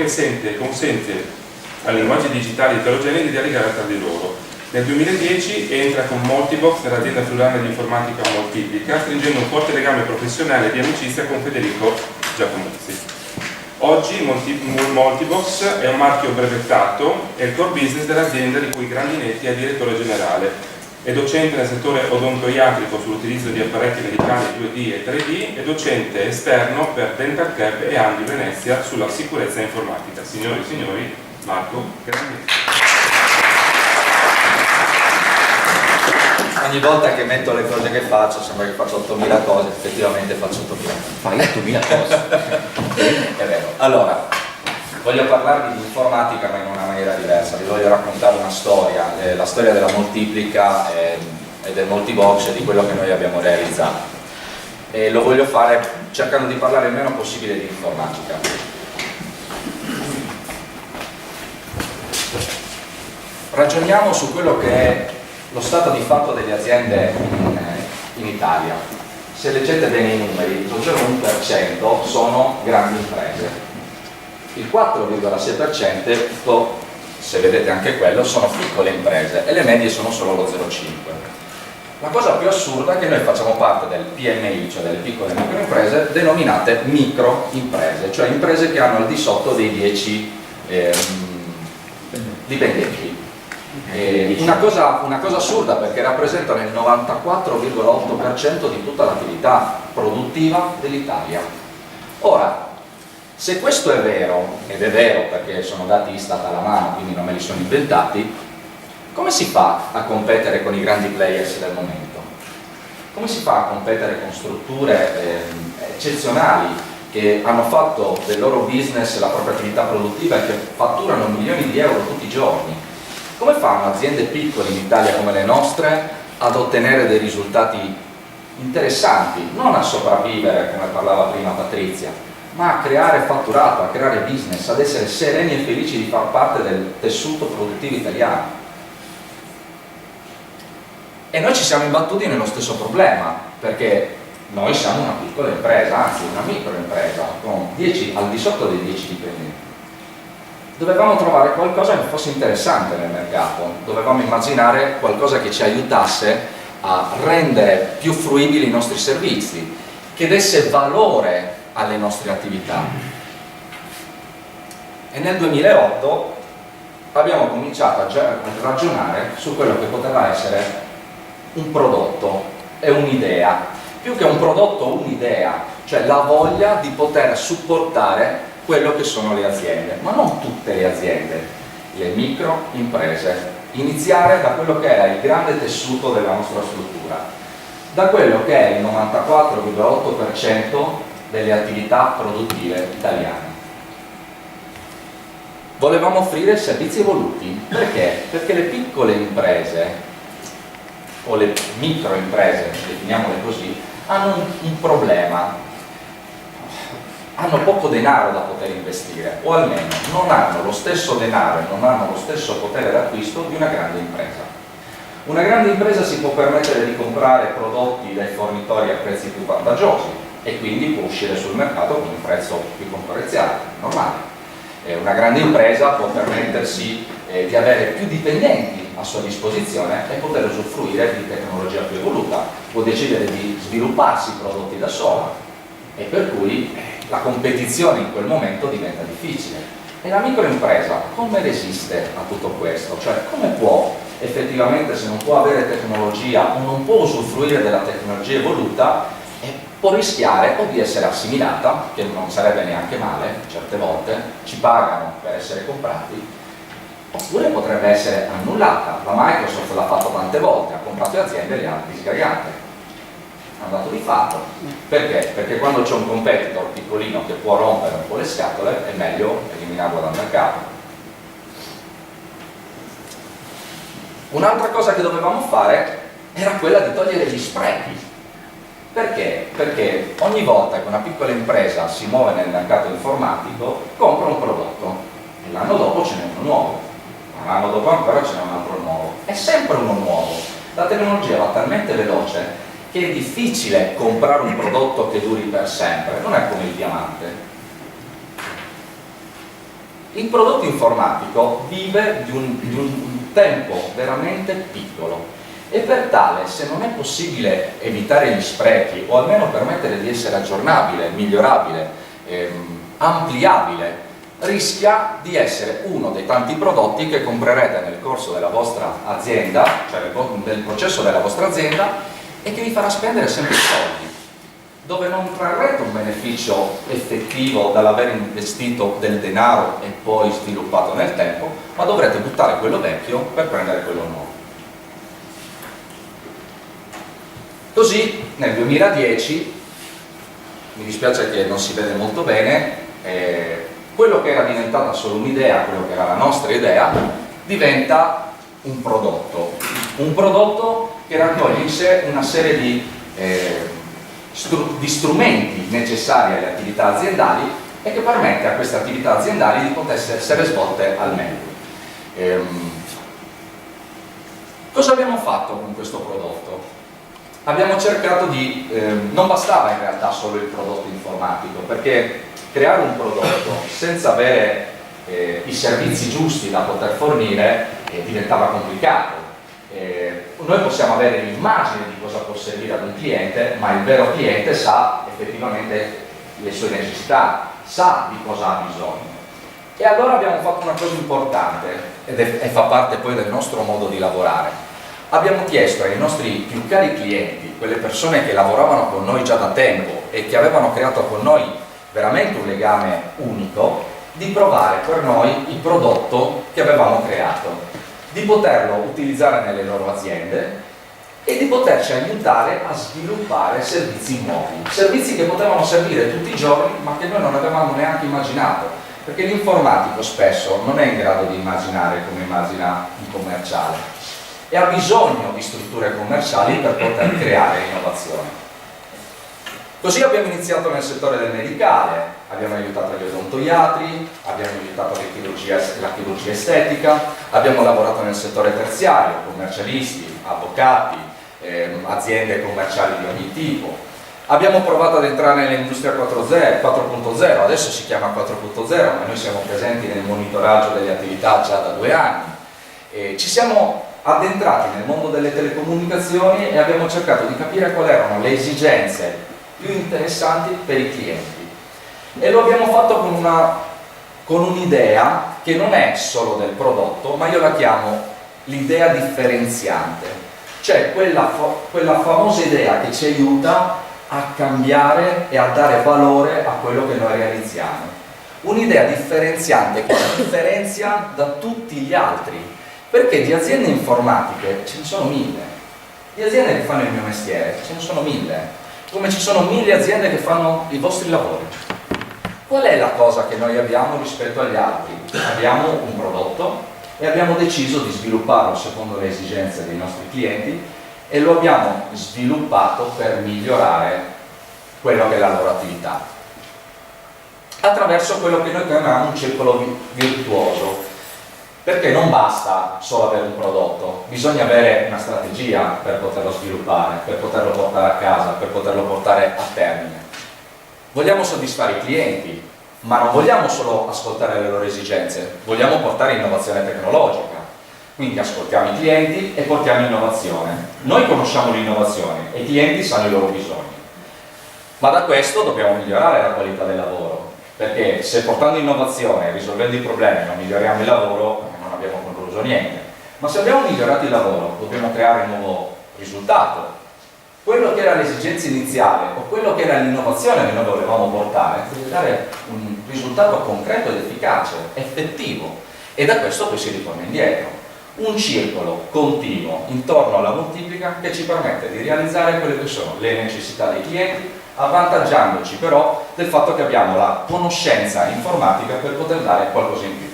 che consente ai linguaggi digitali eterogenei di dialogare tra di loro. Nel 2010 entra con Multibox nell'azienda friulana di informatica Moltiplica, stringendo un forte legame professionale di amicizia con Federico Giacomuzzi. Oggi Multibox è un marchio brevettato e il core business dell'azienda, di cui Grandinetti è direttore generale. È docente nel settore odontoiatrico sull'utilizzo di apparecchi medicali 2D e 3D e docente esterno per Dental Cap e Andi Venezia sulla sicurezza informatica. Signori e signori, Marco Grandinetti. Ogni volta che metto le cose che faccio sembra che faccio 8000 cose, effettivamente faccio 8000 cose. Fai 8000 cose. È vero. Allora, voglio parlarvi di informatica ma in una maniera diversa. Vi voglio raccontare una storia, la storia della Moltiplica e del Multibox e di quello che noi abbiamo realizzato. E lo voglio fare cercando di parlare il meno possibile di informatica. Ragioniamo su quello che è lo stato di fatto delle aziende in Italia. Se leggete bene i numeri, lo 0,1% sono grandi imprese, il 4,6%, se vedete anche quello, sono piccole imprese e le medie sono solo lo 0,5%. La cosa più assurda è che noi facciamo parte del PMI, cioè delle piccole e microimprese, denominate microimprese, cioè imprese che hanno al di sotto dei 10 dipendenti. Una cosa assurda, perché rappresentano il 94,8% di tutta l'attività produttiva dell'Italia. Ora, se questo è vero, ed è vero perché sono dati Istat alla mano, quindi non me li sono inventati, come si fa a competere con i grandi players del momento? Come si fa a competere con strutture eccezionali che hanno fatto del loro business la propria attività produttiva e che fatturano milioni di euro tutti i giorni? Come fanno aziende piccole in Italia come le nostre ad ottenere dei risultati interessanti, non a sopravvivere come parlava prima Patrizia, ma a creare fatturato, a creare business, ad essere sereni e felici di far parte del tessuto produttivo italiano? E noi ci siamo imbattuti nello stesso problema, perché noi siamo una piccola impresa, anzi una microimpresa, con al di sotto dei 10 dipendenti. Dovevamo trovare qualcosa che fosse interessante nel mercato, dovevamo immaginare qualcosa che ci aiutasse a rendere più fruibili i nostri servizi, che desse valore alle nostre attività. E nel 2008 abbiamo cominciato a ragionare su quello che poteva essere un prodotto e un'idea, più che un prodotto, un'idea, cioè la voglia di poter supportare quello che sono le aziende, ma non tutte le aziende, le microimprese. Iniziare da quello che era il grande tessuto della nostra struttura, da quello che è il 94,8% delle attività produttive italiane. Volevamo offrire servizi evoluti. Perché? Perché le piccole imprese, o le microimprese, definiamole così, hanno un problema. Hanno poco denaro da poter investire, o almeno non hanno lo stesso denaro e non hanno lo stesso potere d'acquisto di una grande impresa. Una grande impresa si può permettere di comprare prodotti dai fornitori a prezzi più vantaggiosi e quindi può uscire sul mercato con un prezzo più concorrenziale, normale. Una grande impresa può permettersi di avere più dipendenti a sua disposizione e poter usufruire di tecnologia più evoluta, può decidere di svilupparsi i prodotti da sola e per cui la competizione in quel momento diventa difficile. E la microimpresa come resiste a tutto questo? Cioè come può effettivamente, se non può avere tecnologia o non può usufruire della tecnologia evoluta, può rischiare o di essere assimilata, che non sarebbe neanche male, certe volte ci pagano per essere comprati, oppure potrebbe essere annullata. La Microsoft l'ha fatto tante volte, ha comprato le aziende e le ha disgregate. È un dato di fatto. Perché? Perché quando c'è un competitor piccolino che può rompere un po' le scatole è meglio eliminarlo dal mercato. Un'altra cosa che dovevamo fare era quella di togliere gli sprechi. Perché? Perché ogni volta che una piccola impresa si muove nel mercato informatico compra un prodotto e l'anno dopo ce n'è uno nuovo, l'anno dopo ancora ce n'è un altro nuovo, è sempre uno nuovo. La tecnologia va talmente veloce che è difficile comprare un prodotto che duri per sempre, non è come il diamante. Il prodotto informatico vive di un tempo veramente piccolo e per tale, se non è possibile evitare gli sprechi o almeno permettere di essere aggiornabile, migliorabile, ampliabile, rischia di essere uno dei tanti prodotti che comprerete nel corso della vostra azienda, cioè nel processo della vostra azienda, e che vi farà spendere sempre soldi, dove non trarrete un beneficio effettivo dall'aver investito del denaro e poi sviluppato nel tempo, ma dovrete buttare quello vecchio per prendere quello nuovo. Così nel 2010, mi dispiace che non si vede molto bene, quello che era diventata solo un'idea, quello che era la nostra idea, diventa un prodotto che raccoglie in sé una serie di strumenti necessari alle attività aziendali e che permette a queste attività aziendali di poter essere svolte al meglio. Cosa abbiamo fatto con questo prodotto? Abbiamo cercato di... non bastava in realtà solo il prodotto informatico, perché creare un prodotto senza avere i servizi giusti da poter fornire diventava complicato. Noi possiamo avere l'immagine di cosa può servire ad un cliente, ma il vero cliente sa effettivamente le sue necessità, sa di cosa ha bisogno. E allora abbiamo fatto una cosa importante e fa parte poi del nostro modo di lavorare. Abbiamo chiesto ai nostri più cari clienti, quelle persone che lavoravano con noi già da tempo e che avevano creato con noi veramente un legame unico, di provare per noi il prodotto che avevamo creato, di poterlo utilizzare nelle loro aziende e di poterci aiutare a sviluppare servizi nuovi, servizi che potevano servire tutti i giorni ma che noi non avevamo neanche immaginato, perché l'informatico spesso non è in grado di immaginare come immagina un commerciale e ha bisogno di strutture commerciali per poter creare innovazione. Così abbiamo iniziato nel settore del medicale, abbiamo aiutato gli odontoiatri, abbiamo aiutato la chirurgia estetica, abbiamo lavorato nel settore terziario, commercialisti, avvocati, aziende commerciali di ogni tipo. Abbiamo provato ad entrare nell'industria 4.0, adesso si chiama 4.0, ma noi siamo presenti nel monitoraggio delle attività già da 2 anni. Ci siamo addentrati nel mondo delle telecomunicazioni e abbiamo cercato di capire quali erano le esigenze più interessanti per i clienti. E lo abbiamo fatto con un'idea che non è solo del prodotto, ma io la chiamo l'idea differenziante, cioè quella famosa idea che ci aiuta a cambiare e a dare valore a quello che noi realizziamo. Un'idea differenziante che ci differenzia da tutti gli altri, perché di aziende informatiche ce ne sono 1000, di aziende che fanno il mio mestiere ce ne sono 1000, come ci sono 1000 aziende che fanno i vostri lavori. Qual è la cosa che noi abbiamo rispetto agli altri? Abbiamo un prodotto e abbiamo deciso di svilupparlo secondo le esigenze dei nostri clienti e lo abbiamo sviluppato per migliorare quello che è la loro attività attraverso quello che noi chiamiamo un circolo virtuoso, perché non basta solo avere un prodotto, bisogna avere una strategia per poterlo sviluppare, per poterlo portare a casa, per poterlo portare a termine. Vogliamo soddisfare i clienti, ma non vogliamo solo ascoltare le loro esigenze, vogliamo portare innovazione tecnologica. Quindi ascoltiamo i clienti e portiamo innovazione. Noi conosciamo l'innovazione e i clienti sanno i loro bisogni. Ma da questo dobbiamo migliorare la qualità del lavoro, perché se portando innovazione, risolvendo i problemi, non miglioriamo il lavoro, non abbiamo concluso niente. Ma se abbiamo migliorato il lavoro, dobbiamo creare un nuovo risultato. Quello che era l'esigenza iniziale o quello che era l'innovazione che noi volevamo portare deve dare un risultato concreto ed efficace, effettivo, e da questo poi si ritorna indietro. Un circolo continuo intorno alla moltiplica che ci permette di realizzare quelle che sono le necessità dei clienti, avvantaggiandoci però del fatto che abbiamo la conoscenza informatica per poter dare qualcosa in più.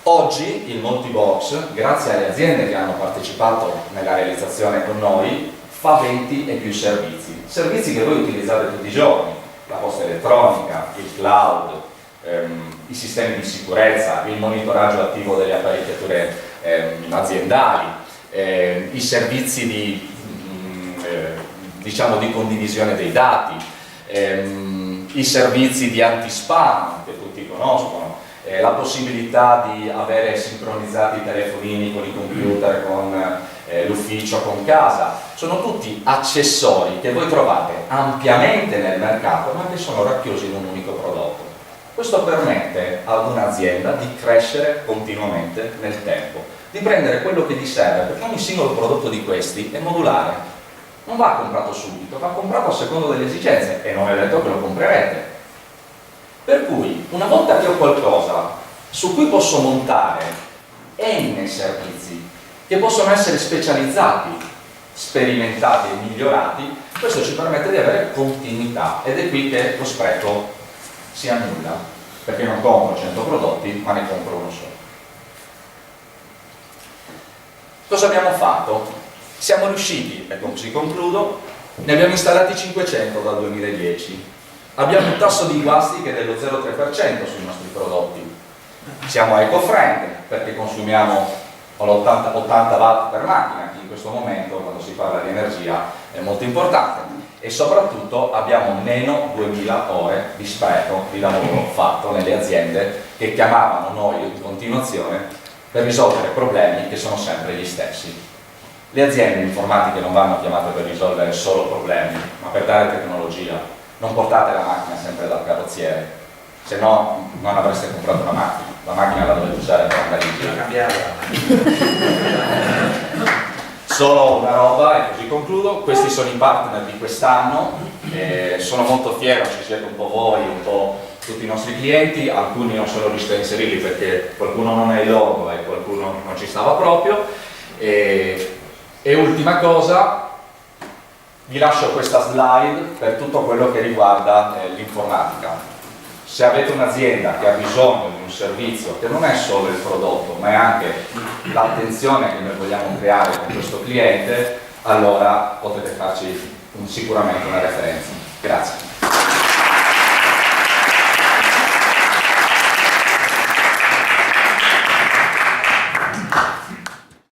Oggi il Multibox, grazie alle aziende che hanno partecipato nella realizzazione con noi, fa 20 e più servizi. Servizi che voi utilizzate tutti i giorni, la posta elettronica, il cloud, i sistemi di sicurezza, il monitoraggio attivo delle apparecchiature aziendali, i servizi di condivisione dei dati, i servizi di anti-spam che tutti conoscono, la possibilità di avere sincronizzati i telefonini con i computer, con l'ufficio, con casa, sono tutti accessori che voi trovate ampiamente nel mercato ma che sono racchiusi in un unico prodotto. Questo permette ad un'azienda di crescere continuamente nel tempo, di prendere quello che gli serve, perché ogni singolo prodotto di questi è modulare, non va comprato subito, va comprato a seconda delle esigenze e non è detto che lo comprerete. Per cui, una volta che ho qualcosa su cui posso montare n servizi che possono essere specializzati, sperimentati e migliorati, questo ci permette di avere continuità ed è qui che lo spreco si annulla, perché non compro 100 prodotti ma ne compro uno solo. Cosa abbiamo fatto? Siamo riusciti, e così concludo, ne abbiamo installati 500 dal 2010, abbiamo un tasso di guasti che è dello 0,3% sui nostri prodotti, siamo eco-friendly perché consumiamo l'80 watt per macchina, che in questo momento quando si parla di energia è molto importante, e soprattutto abbiamo meno 2000 ore di spreco di lavoro fatto nelle aziende che chiamavano noi in continuazione per risolvere problemi che sono sempre gli stessi. Le aziende informatiche non vanno chiamate per risolvere solo problemi, ma per dare tecnologia. Non portate la macchina sempre dal carrozziere, se no non avreste comprato una macchina. La macchina la dovete usare per andare in giro. Solo una roba e così concludo. Questi sono i partner di quest'anno, sono molto fiero, ci siete un po' voi, un po' tutti i nostri clienti, alcuni non sono riusciti a inserirli perché qualcuno non è il logo e qualcuno non ci stava proprio. E ultima cosa, vi lascio questa slide per tutto quello che riguarda l'informatica. Se avete un'azienda che ha bisogno di un servizio che non è solo il prodotto ma è anche l'attenzione che noi vogliamo creare con questo cliente, allora potete farci sicuramente una referenza. Grazie.